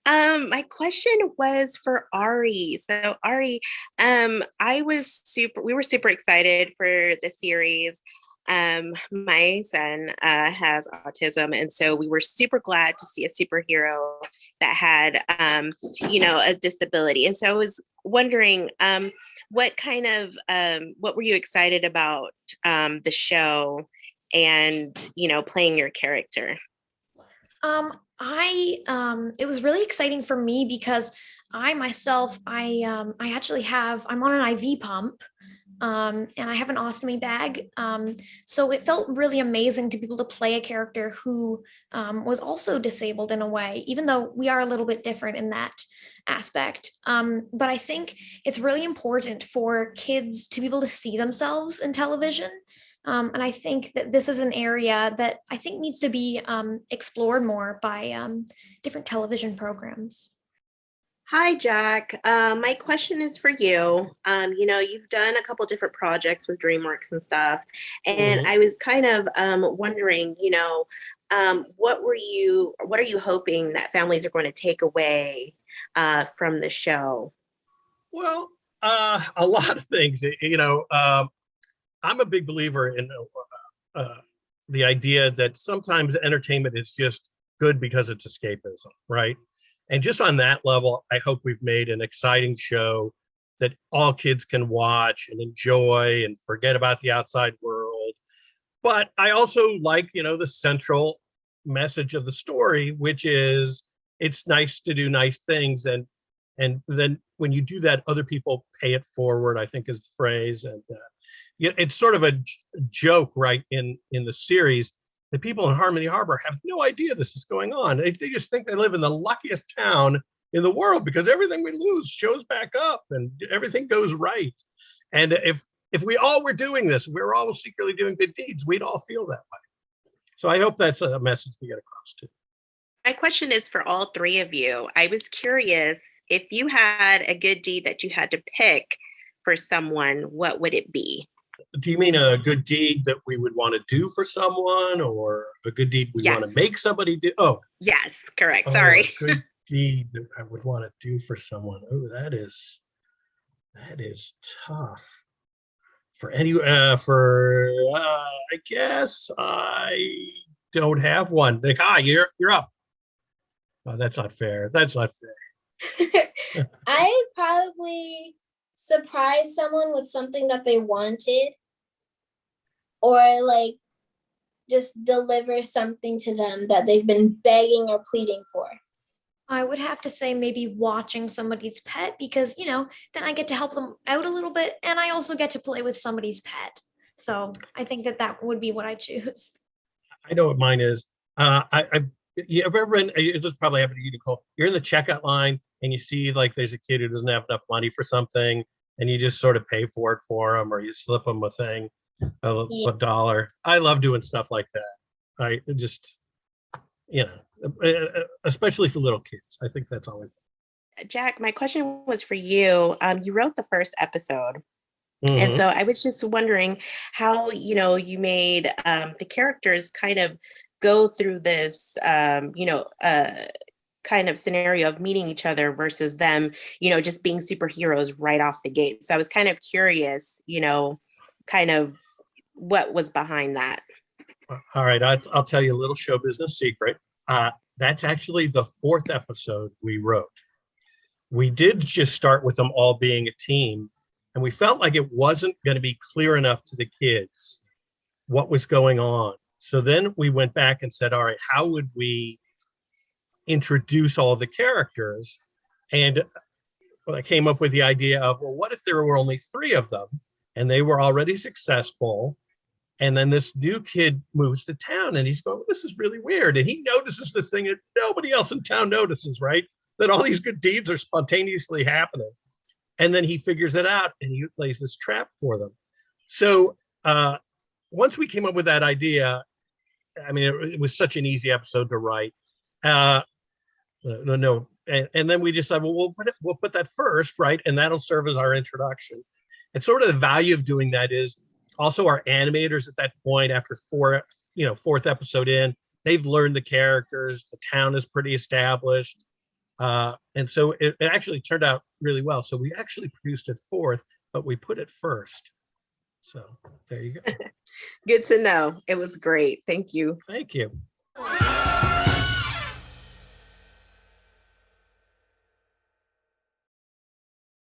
My question was for Ari. So Ari, we were super excited for the series. My son has autism, and so we were super glad to see a superhero that had, a disability. And so I was wondering, what were you excited about the show and, playing your character? It was really exciting for me because I myself, I'm on an IV pump, and I have an ostomy bag. So it felt really amazing to be able to play a character who was also disabled in a way, even though we are a little bit different in that aspect. But I think it's really important for kids to be able to see themselves in television. And I think that this is an area that I think needs to be explored more by different television programs. Hi, Jack. My question is for you. You've done a couple different projects with Dreamworks and stuff, and Mhm. I was kind of wondering, what are you hoping that families are going to take away from the show? Well, a lot of things. I'm a big believer in the idea that sometimes entertainment is just good because it's escapism, right? And just on that level, I hope we've made an exciting show that all kids can watch and enjoy and forget about the outside world. But I also like, the central message of the story, which is it's nice to do nice things. And then when you do that, other people pay it forward, I think is the phrase. And yeah, it's sort of a joke, right, in the series. The people in Harmony Harbor have no idea this is going on. They just think they live in the luckiest town in the world because everything we lose shows back up and everything goes right. And if we all were doing this, we were all secretly doing good deeds, we'd all feel that way. So I hope that's a message we get across too. My question is for all three of you. I was curious if you had a good deed that you had to pick for someone, what would it be? Do you mean a good deed that we would want to do for someone or a good deed we want to Yes. make somebody do? Oh, Yes, correct. oh, a Sorry. good deed that I would want to do for someone. Oh, that is tough. For any for I guess I don't have one. Like, you're up. Oh, that's not fair. That's not fair. I'd probably surprise someone with something that they wanted, or like just deliver something to them that they've been begging or pleading for. I would have to say maybe watching somebody's pet because, then I get to help them out a little bit and I also get to play with somebody's pet. So I think that that would be what I choose. I know what mine is. You ever been? This probably happened to you, Nicole. You're in the checkout line and you see like there's a kid who doesn't have enough money for something, and you just sort of pay for it for them, or you slip them a thing, a dollar. I love doing stuff like that. I just, especially for little kids. I think that's always. Jack, my question was for you. You wrote the first episode. And Mhm. so I was just wondering how, you made the characters kind of go through this, kind of scenario of meeting each other versus them, just being superheroes right off the gate. So I was kind of curious, kind of what was behind that. All right, I'll tell you a little show business secret. That's actually the fourth episode we wrote. We did just start with them all being a team, and we felt like it wasn't going to be clear enough to the kids what was going on. So then we went back and said, all right, how would we introduce all the characters? And I came up with the idea of, well, what if there were only three of them and they were already successful? And then this new kid moves to town and he's going, well, this is really weird. And he notices this thing that nobody else in town notices, right? That all these good deeds are spontaneously happening. And then he figures it out and he lays this trap for them. So once we came up with that idea, I mean, it was such an easy episode to write. No. And then we just said, well, we'll put that first, right? And that'll serve as our introduction. And sort of the value of doing that is also our animators at that point, after fourth episode in, they've learned the characters. The town is pretty established. And so it actually turned out really well. So we actually produced it fourth, but we put it first. So there you go. Good to know. It was great. Thank you. Thank you.